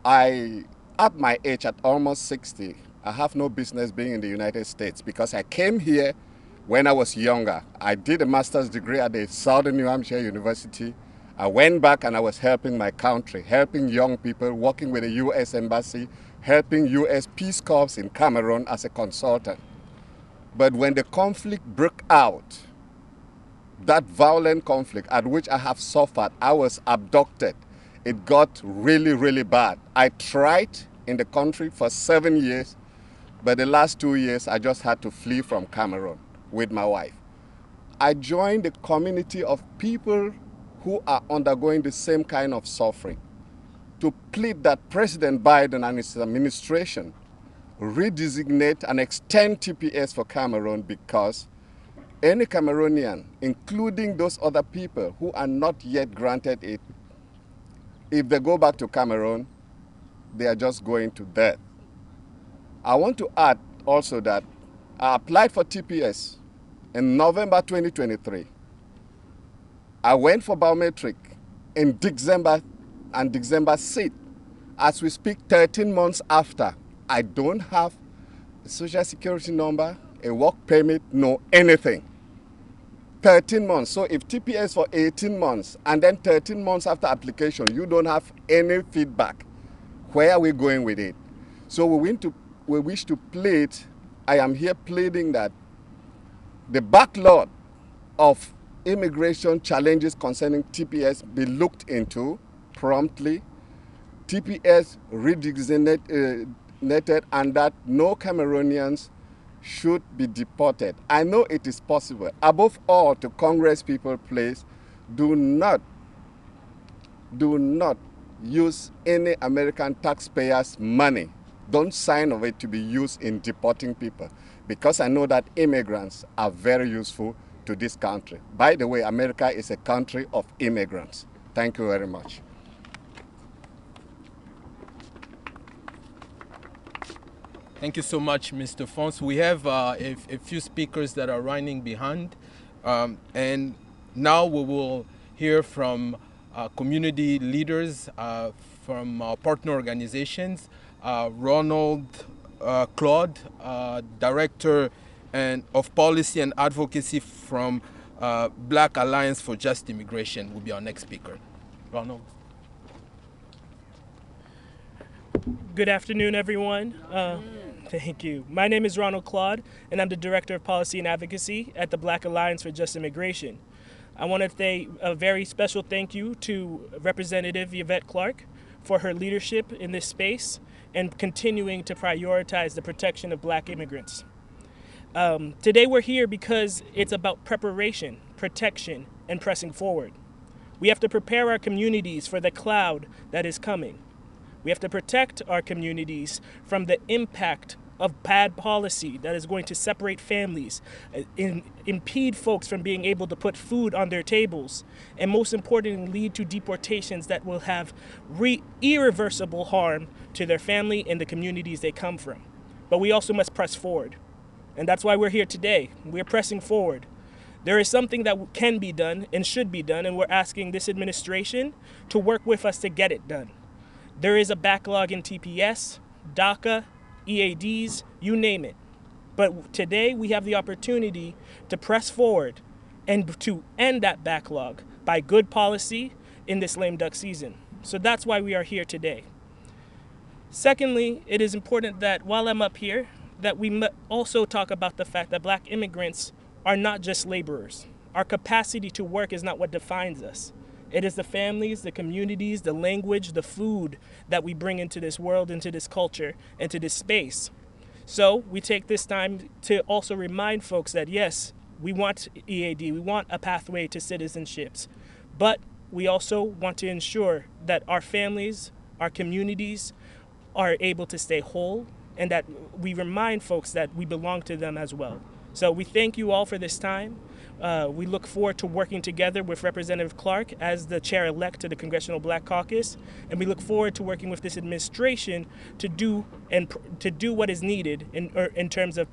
At my age, at almost 60, I have no business being in the United States because I came here when I was younger. I did a master's degree at the Southern New Hampshire University. I went back and I was helping my country, helping young people, working with the U.S. Embassy, helping U.S. Peace Corps in Cameroon as a consultant. But when the conflict broke out, that violent conflict at which I have suffered, I was abducted. It got really, really bad. I tried in the country for 7 years, but the last 2 years I just had to flee from Cameroon with my wife. I joined a community of people who are undergoing the same kind of suffering to plead that President Biden and his administration redesignate and extend TPS for Cameroon, because any Cameroonian, including those other people who are not yet granted it, if they go back to Cameroon, they are just going to death. I want to add also that I applied for TPS in November 2023. I went for biometric in December, and December 6th. As we speak, 13 months after, I don't have a social security number, a work permit, no anything. 13 months. So if TPS for 18 months and then 13 months after application, you don't have any feedback, where are we going with it? So we wish to plead, I am here pleading that the backlog of immigration challenges concerning TPS be looked into promptly, TPS redesignated, and that no Cameroonians should be deported. I know it is possible. Above all, to Congress people, please, do not use any American taxpayers' money. Don't sign of it to be used in deporting people, because I know that immigrants are very useful to this country. By the way, America is a country of immigrants. Thank you very much. Thank you so much, Mr. Fons. We have a few speakers that are running behind. And now we will hear from community leaders from partner organizations. Ronald Claude, Director of Policy and Advocacy from Black Alliance for Just Immigration, will be our next speaker. Ronald. Good afternoon, everyone. Thank you. My name is Ronald Claude, and I'm the Director of Policy and Advocacy at the Black Alliance for Just Immigration. I want to say a very special thank you to Representative Yvette Clark for her leadership in this space and continuing to prioritize the protection of Black immigrants. Today we're here because it's about preparation, protection, and pressing forward. We have to prepare our communities for the cloud that is coming. We have to protect our communities from the impact of bad policy that is going to separate families, impede folks from being able to put food on their tables, and most importantly, lead to deportations that will have irreversible harm to their family and the communities they come from. But we also must press forward. And that's why we're here today. We're pressing forward. There is something that can be done and should be done, and we're asking this administration to work with us to get it done. There is a backlog in TPS, DACA, EADs, you name it. But today we have the opportunity to press forward and to end that backlog by good policy in this lame duck season. So that's why we are here today. Secondly, it is important that while I'm up here, that we also talk about the fact that Black immigrants are not just laborers. Our capacity to work is not what defines us. It is the families, the communities, the language, the food that we bring into this world, into this culture, into this space. So we take this time to also remind folks that yes, we want EAD, we want a pathway to citizenships, but we also want to ensure that our families, our communities are able to stay whole, and that we remind folks that we belong to them as well. So we thank you all for this time. We look forward to working together with Representative Clark as the chair-elect to the Congressional Black Caucus, and we look forward to working with this administration to do what is needed in terms of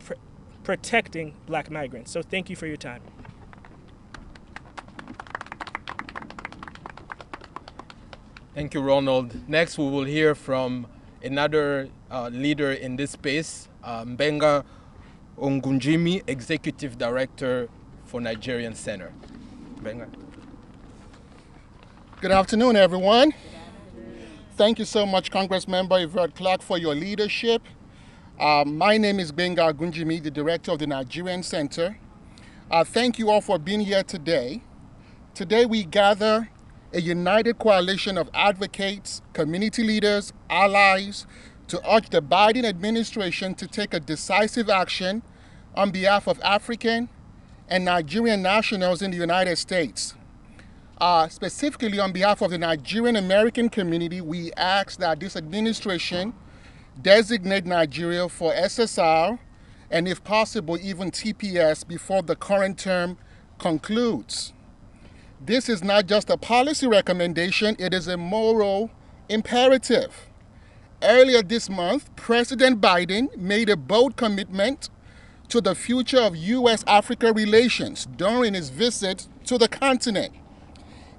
protecting Black migrants. So thank you for your time. Thank you, Ronald. Next, we will hear from another leader in this space, Mbenga Ongunjimi, Executive Director for Nigerian Center. Mbenga. Good afternoon, everyone. Thank you so much, Congresswoman Clark, for your leadership. My name is Mbenga Ongunjimi, the Director of the Nigerian Center. Thank you all for being here today. Today we gather a united coalition of advocates, community leaders, allies, to urge the Biden administration to take a decisive action on behalf of African and Nigerian nationals in the United States. Specifically on behalf of the Nigerian American community, we ask that this administration designate Nigeria for SSR and, if possible, even TPS before the current term concludes. This is not just a policy recommendation, it is a moral imperative. Earlier this month, President Biden made a bold commitment to the future of U.S.-Africa relations during his visit to the continent.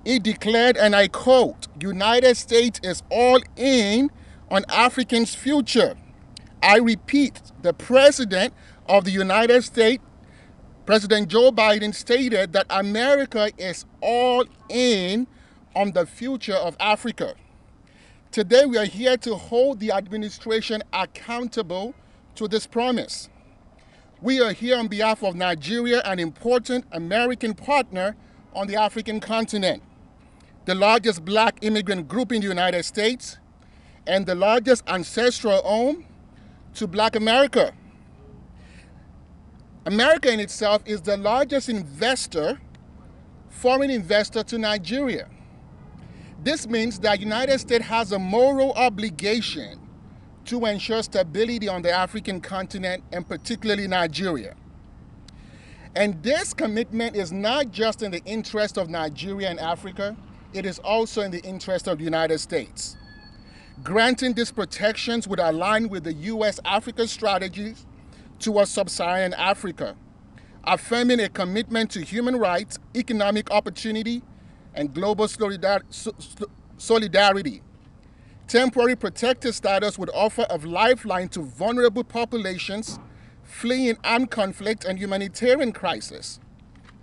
He declared, and I quote, "United States is all in on Africans' future." I repeat, the President of the United States, President Joe Biden, stated that America is all in on the future of Africa. Today, we are here to hold the administration accountable to this promise. We are here on behalf of Nigeria, an important American partner on the African continent, the largest Black immigrant group in the United States, and the largest ancestral home to Black America. America in itself is the largest foreign investor to Nigeria. This means that the United States has a moral obligation to ensure stability on the African continent, and particularly Nigeria. And this commitment is not just in the interest of Nigeria and Africa, it is also in the interest of the United States. Granting these protections would align with the U.S.-Africa strategies towards sub-Saharan Africa, affirming a commitment to human rights, economic opportunity, and global solidarity. Temporary protected status would offer a lifeline to vulnerable populations fleeing armed conflict and humanitarian crisis.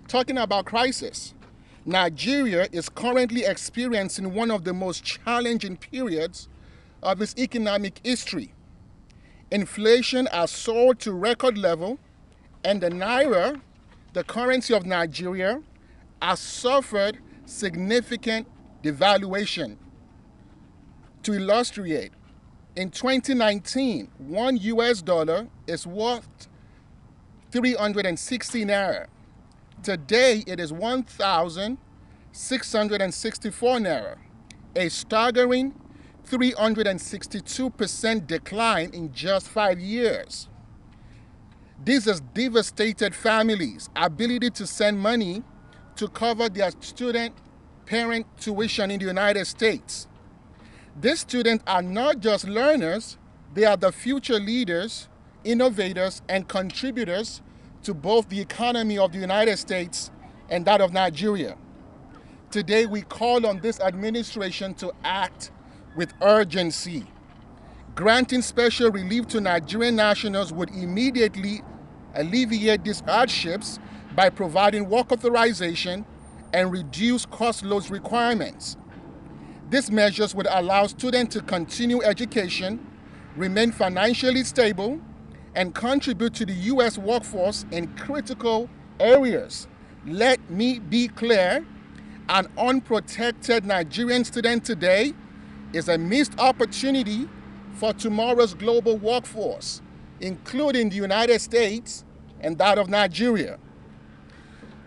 Talking about crisis, Nigeria is currently experiencing one of the most challenging periods of its economic history. Inflation has soared to record level, and the Naira, the currency of Nigeria, has suffered significant devaluation. To illustrate, in 2019, one US dollar is worth 360 Naira. Today, it is 1,664 Naira, a staggering 362% decline in just 5 years. This has devastated families' ability to send money to cover their student-parent tuition in the United States. These students are not just learners, they are the future leaders, innovators, and contributors to both the economy of the United States and that of Nigeria. Today, we call on this administration to act with urgency. Granting special relief to Nigerian nationals would immediately alleviate these hardships by providing work authorization and reduce cost loads requirements. These measures would allow students to continue education, remain financially stable, and contribute to the U.S. workforce in critical areas. Let me be clear, an unprotected Nigerian student today is a missed opportunity for tomorrow's global workforce, including the United States and that of Nigeria.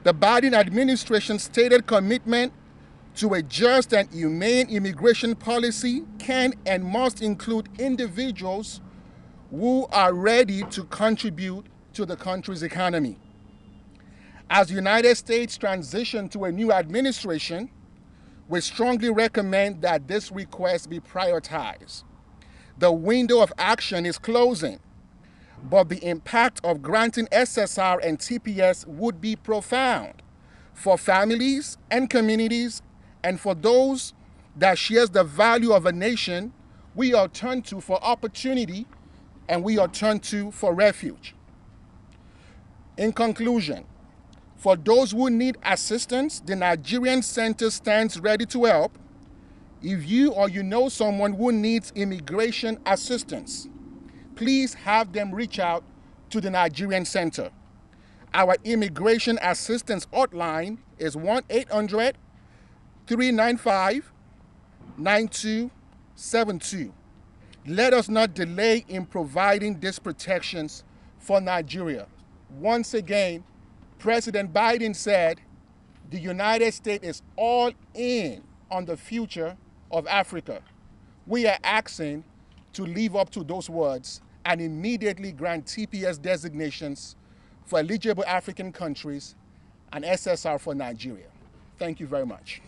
The Biden administration's stated commitment to a just and humane immigration policy can and must include individuals who are ready to contribute to the country's economy. As the United States transitions to a new administration, we strongly recommend that this request be prioritized. The window of action is closing, but the impact of granting SSR and TPS would be profound for families and communities and for those that shares the value of a nation, we are turned to for opportunity and we are turned to for refuge. In conclusion, for those who need assistance, the Nigerian Center stands ready to help. If you or you know someone who needs immigration assistance, please have them reach out to the Nigerian Center. Our immigration assistance hotline is 1-800-395-9272. Let us not delay in providing these protections for Nigeria. Once again, President Biden said the United States is all in on the future of Africa. We are asking to live up to those words and immediately grant TPS designations for eligible African countries and SSR for Nigeria. Thank you very much.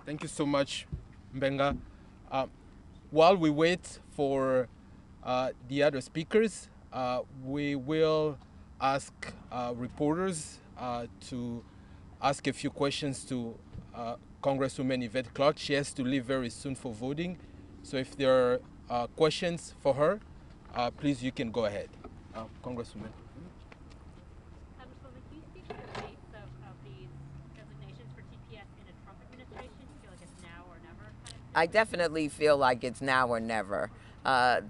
Thank you so much, Mbenga. While we wait for the other speakers, we will ask reporters to ask a few questions to Congresswoman Clark. She has to leave very soon for voting. So if there are questions for her, please, you can go ahead. Congresswoman. Congresswoman, can you speak to the pace of these designations for TPS in a Trump administration? Do you feel like it's now or never kind of thing? I definitely feel like it's now or never.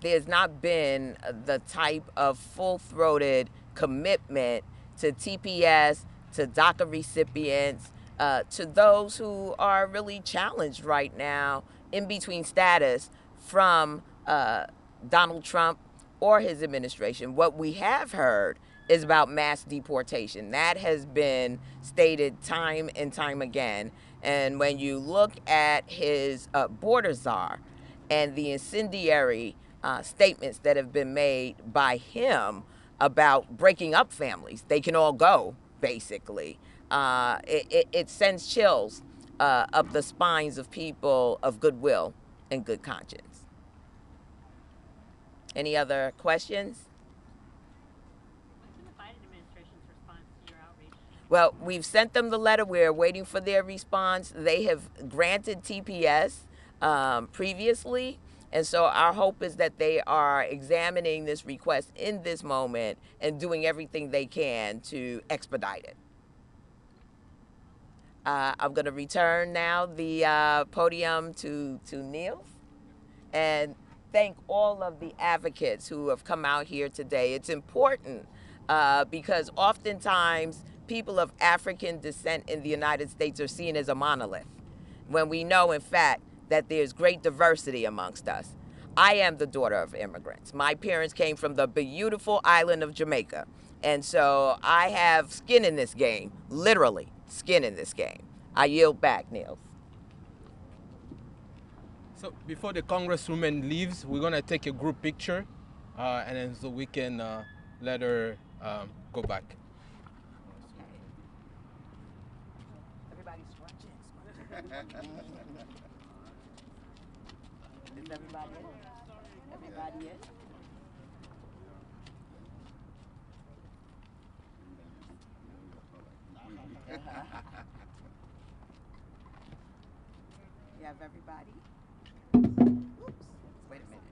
There's not been the type of full-throated commitment to TPS, to DACA recipients, to those who are really challenged right now in between status from Donald Trump or his administration. What we have heard is about mass deportation. That has been stated time and time again. And when you look at his border czar and the incendiary statements that have been made by him about breaking up families, they can all go, basically. It sends chills up the spines of people of goodwill and good conscience. Any other questions? What's been the Biden administration's response to your outreach? Well, we've sent them the letter. We're waiting for their response. They have granted TPS previously. And so our hope is that they are examining this request in this moment and doing everything they can to expedite it. I'm going to return now the podium to Niels and thank all of the advocates who have come out here today. It's important because oftentimes people of African descent in the United States are seen as a monolith, when we know, in fact, that there's great diversity amongst us. I am the daughter of immigrants. My parents came from the beautiful island of Jamaica. And so I have skin in this game, literally skin in this game. I yield back, Niels. So before the Congresswoman leaves, we're going to take a group picture, and then so we can let her go back. Everybody stretching. Is everybody in? Everybody in? You have everybody? Oops. Wait a minute.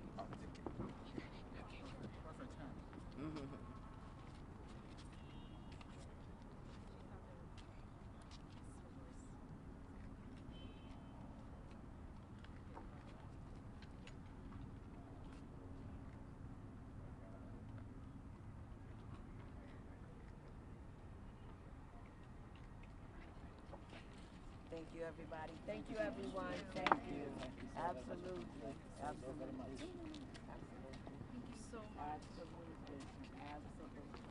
Thank you, everybody. Thank you, everyone. Thank you. Absolutely. Absolutely. Absolutely. Thank you so much. Absolutely. Absolutely.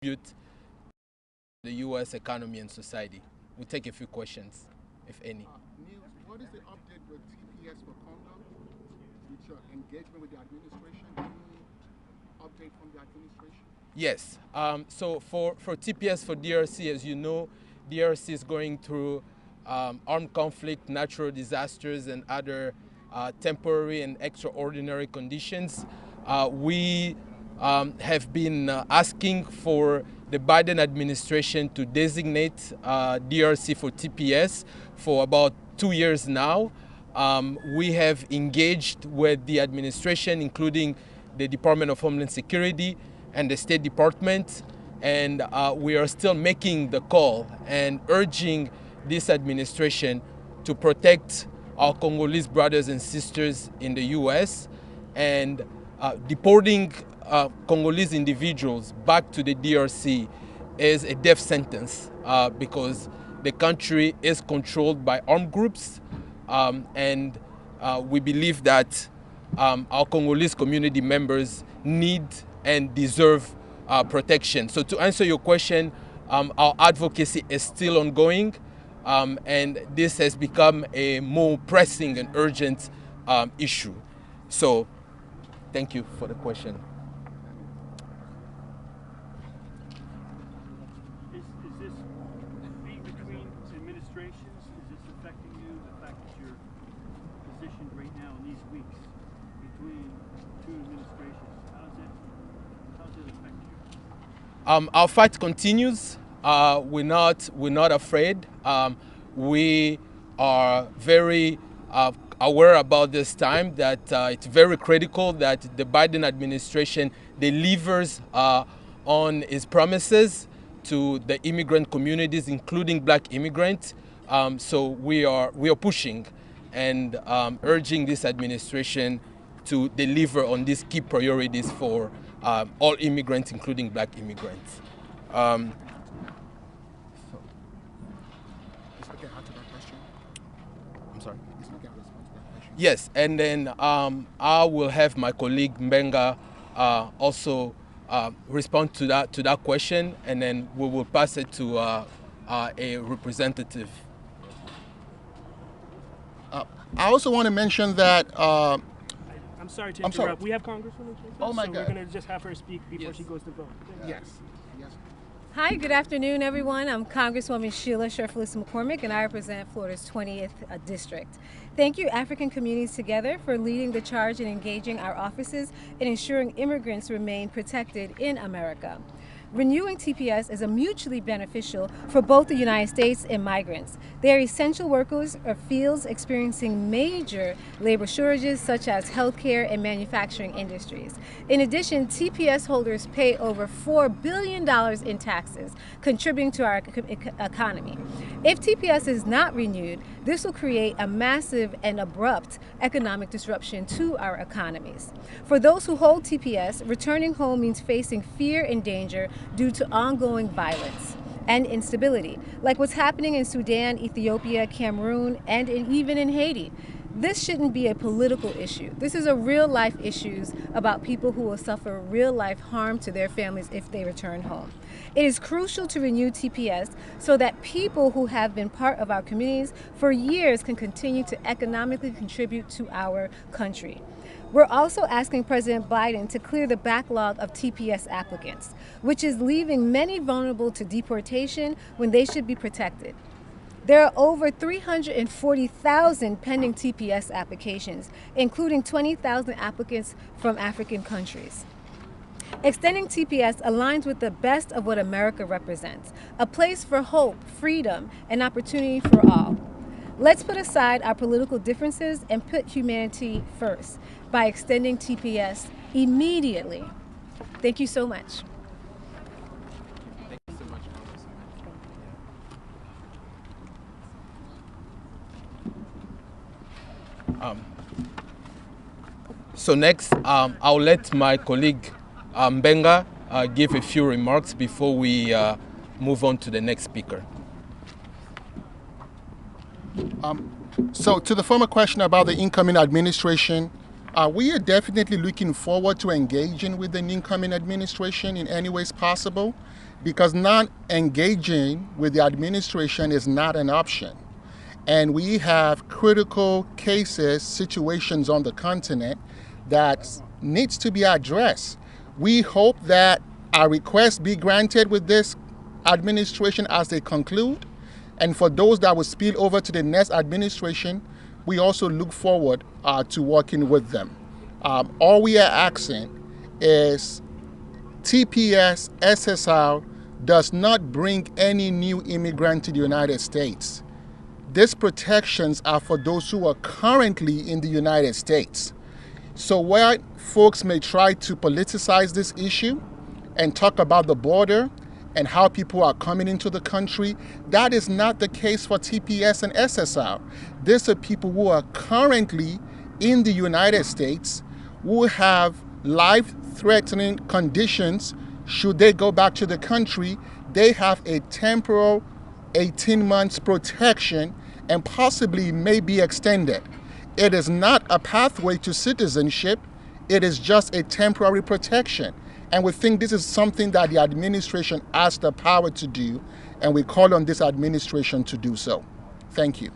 contribute to the U.S. economy and society. We'll take a few questions, if any. Niels, what is the update with TPS for Congo? With your engagement with the administration? Any update from the administration? Yes. So for TPS for DRC, as you know, DRC is going through armed conflict, natural disasters, and other temporary and extraordinary conditions. We have been asking for the Biden administration to designate DRC for TPS for about 2 years now. We have engaged with the administration, including the Department of Homeland Security and the State Department, and we are still making the call and urging this administration to protect our Congolese brothers and sisters in the U.S. and deporting Congolese individuals back to the DRC is a death sentence because the country is controlled by armed groups, and we believe that our Congolese community members need and deserve protection. So to answer your question, our advocacy is still ongoing, and this has become a more pressing and urgent issue. So thank you for the question. Is this being between administrations? Is this affecting you? The fact that you're positioned right now in these weeks between two administrations, how does it affect you? Our fight continues. We're not afraid. We are very aware about this time that it's very critical that the Biden administration delivers on its promises to the immigrant communities, including Black immigrants. So we are pushing and urging this administration to deliver on these key priorities for all immigrants, including Black immigrants. I'm sorry. Yes, and then I will have my colleague Mbenga also respond to that question, and then we will pass it to a representative. I also want to mention that. I'm sorry to interrupt. We have Congresswoman Clark, Oh my so God. we're going to just have her speak before she goes to vote. Yes. Yes. Hi, good afternoon, everyone. I'm Congresswoman Sheila Sherflus McCormick, and I represent Florida's 20th District. Thank you, African Communities Together, for leading the charge in engaging our offices and ensuring immigrants remain protected in America. Renewing TPS is mutually beneficial for both the United States and migrants. They are essential workers of fields experiencing major labor shortages such as healthcare and manufacturing industries. In addition, TPS holders pay over $4 billion in taxes, contributing to our economy. If TPS is not renewed, this will create a massive and abrupt economic disruption to our economies. For those who hold TPS, returning home means facing fear and danger due to ongoing violence and instability, like what's happening in Sudan, Ethiopia, Cameroon, and even in Haiti. This shouldn't be a political issue. This is a real-life issue about people who will suffer real-life harm to their families if they return home. It is crucial to renew TPS so that people who have been part of our communities for years can continue to economically contribute to our country. We're also asking President Biden to clear the backlog of TPS applicants, which is leaving many vulnerable to deportation when they should be protected. There are over 340,000 pending TPS applications, including 20,000 applicants from African countries. Extending TPS aligns with the best of what America represents, a place for hope, freedom, and opportunity for all. Let's put aside our political differences and put humanity first by extending TPS immediately. Thank you so much. Thank you so much, Congresswoman. So next, I'll let my colleague Mbenga give a few remarks before we move on to the next speaker. So to the former question about the incoming administration, We are definitely looking forward to engaging with the incoming administration in any ways possible, because not engaging with the administration is not an option. And we have critical cases, situations on the continent that needs to be addressed. We hope that our request be granted with this administration as they conclude. And for those that will spill over to the next administration, we also look forward to working with them. All we are asking is TPS SSR does not bring any new immigrant to the United States. These protections are for those who are currently in the United States. So where folks may try to politicize this issue and talk about the border and how people are coming into the country, that is not the case for TPS and SSR. These are people who are currently in the United States who have life-threatening conditions. Should they go back to the country, they have a temporal 18 months protection and possibly may be extended. It is not a pathway to citizenship. It is just a temporary protection. And we think this is something that the administration has the power to do, and we call on this administration to do so. Thank you.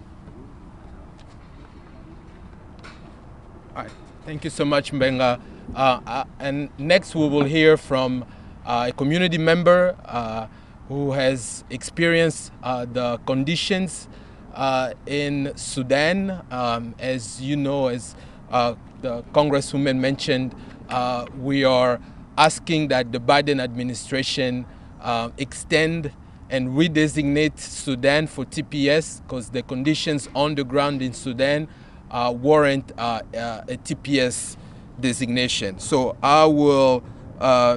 All right. Thank you so much, Mbenga. And next we will hear from a community member who has experienced the conditions in Sudan. As you know, as the Congresswoman mentioned, we are asking that the Biden administration extend and redesignate Sudan for TPS, because the conditions on the ground in Sudan warrant a TPS designation. So I will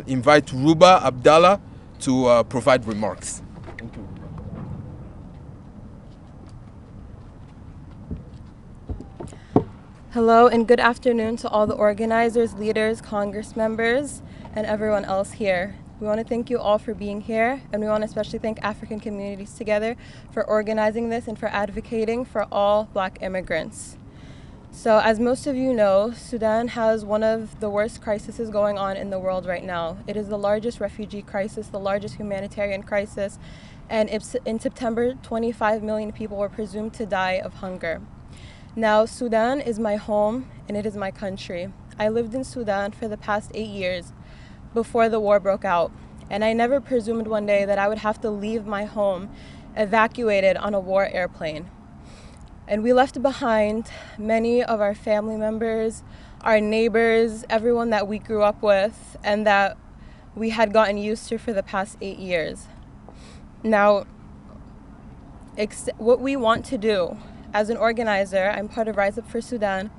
invite Ruba Abdallah to provide remarks. Thank you. Hello and good afternoon to all the organizers, leaders, Congress members, and everyone else here. We want to thank you all for being here, and we want to especially thank African Communities Together for organizing this and for advocating for all Black immigrants. So as most of you know, Sudan has one of the worst crises going on in the world right now. It is the largest refugee crisis, the largest humanitarian crisis, and in September, 25 million people were presumed to die of hunger. Now, Sudan is my home and it is my country. I lived in Sudan for the past 8 years before the war broke out, and I never presumed one day that I would have to leave my home evacuated on a war airplane. And we left behind many of our family members, our neighbors, everyone that we grew up with and that we had gotten used to for the past 8 years. Now, what we want to do as an organizer, I'm part of Rise Up for Sudan,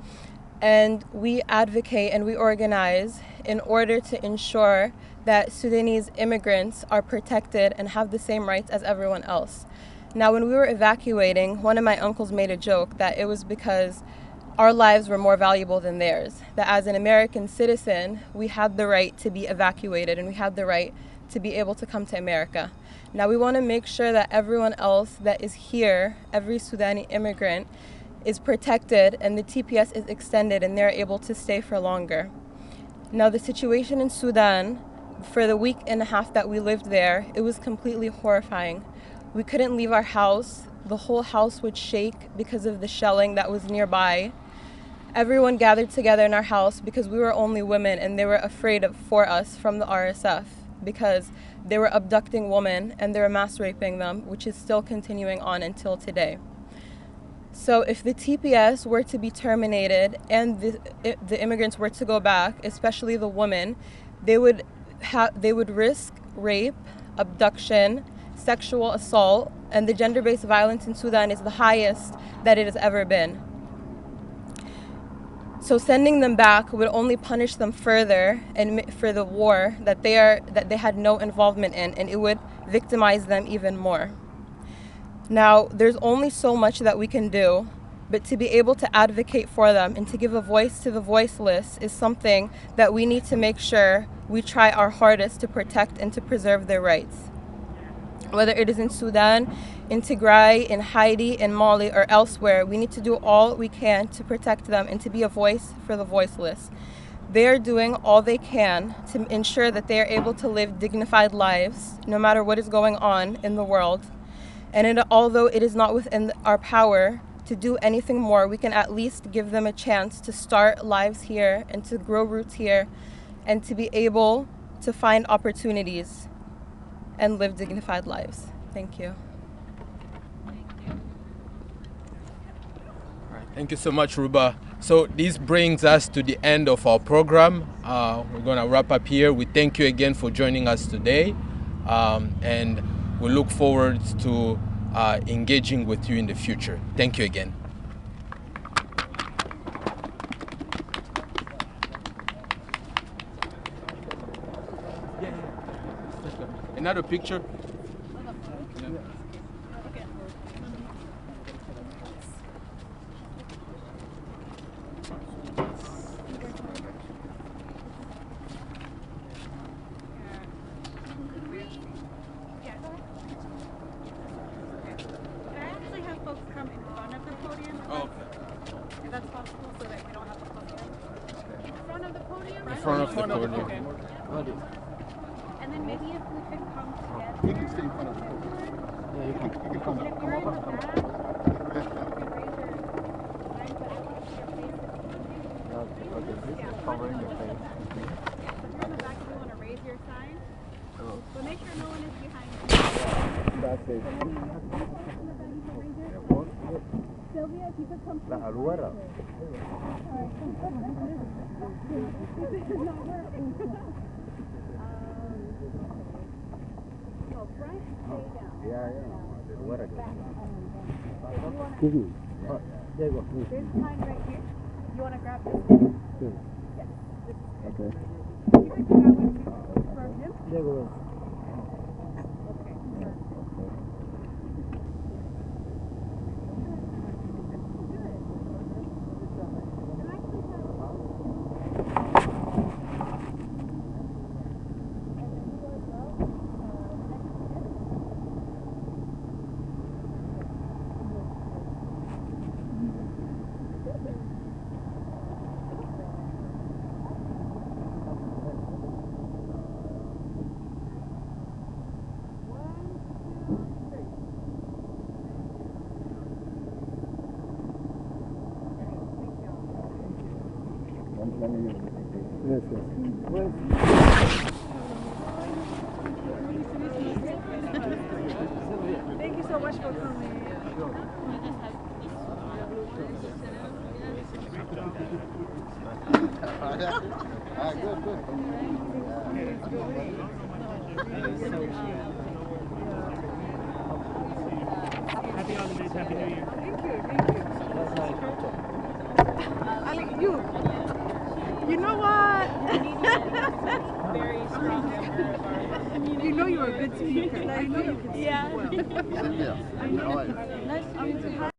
and we advocate and we organize in order to ensure that Sudanese immigrants are protected and have the same rights as everyone else. Now, when we were evacuating, one of my uncles made a joke that it was because our lives were more valuable than theirs, that as an American citizen, we had the right to be evacuated and we had the right to be able to come to America. Now, we want to make sure that everyone else that is here, every Sudani immigrant, is protected and the TPS is extended and they're able to stay for longer. Now, the situation in Sudan, for the week and a half that we lived there, it was completely horrifying. We couldn't leave our house. The whole house would shake because of the shelling that was nearby. Everyone gathered together in our house because we were only women and they were afraid for us from the RSF because they were abducting women and they were mass raping them, which is still continuing on until today. So if the TPS were to be terminated and the immigrants were to go back, especially the women, they would risk rape, abduction, sexual assault, and the gender-based violence in Sudan is the highest that it has ever been. So sending them back would only punish them further and for the war that they had no involvement in, and it would victimize them even more. Now, there's only so much that we can do, but to be able to advocate for them and to give a voice to the voiceless is something that we need to make sure we try our hardest to protect and to preserve their rights. whether it is in Sudan, in Tigray, in Haiti, in Mali, or elsewhere. We need to do all we can to protect them and to be a voice for the voiceless. They are doing all they can to ensure that they are able to live dignified lives, no matter what is going on in the world. And although it is not within our power to do anything more, we can at least give them a chance to start lives here and to grow roots here and to be able to find opportunities and live dignified lives. Thank you. All right, thank you so much, Ruba. So this brings us to the end of our program. We're going to wrap up here. We thank you again for joining us today, and we look forward to engaging with you in the future. Thank you again. Another picture. In front of the podium. Okay. And then maybe if we could come together. You can stay in front of the podium. Yeah, you can come If up. you're in the back, you can raise your line, but I want to see your face. Okay, this is covering the face. If you're in the back, you want to raise your sign. But make sure no one is behind you. That's it. Sylvia, if you could come La aluera. Yeah. The aluera. Excuse me. There you go. There's mine right here. You want to grab this? Sure. Yes. Okay. You could grab one too for him. There you go. Yes, Thank you so much for coming. Happy holidays, Happy New Year. Thank you. I mean, you know what? Very strong member of our you know you're a good speaker. I know you can speak well. Yeah. I know. Nice to meet you.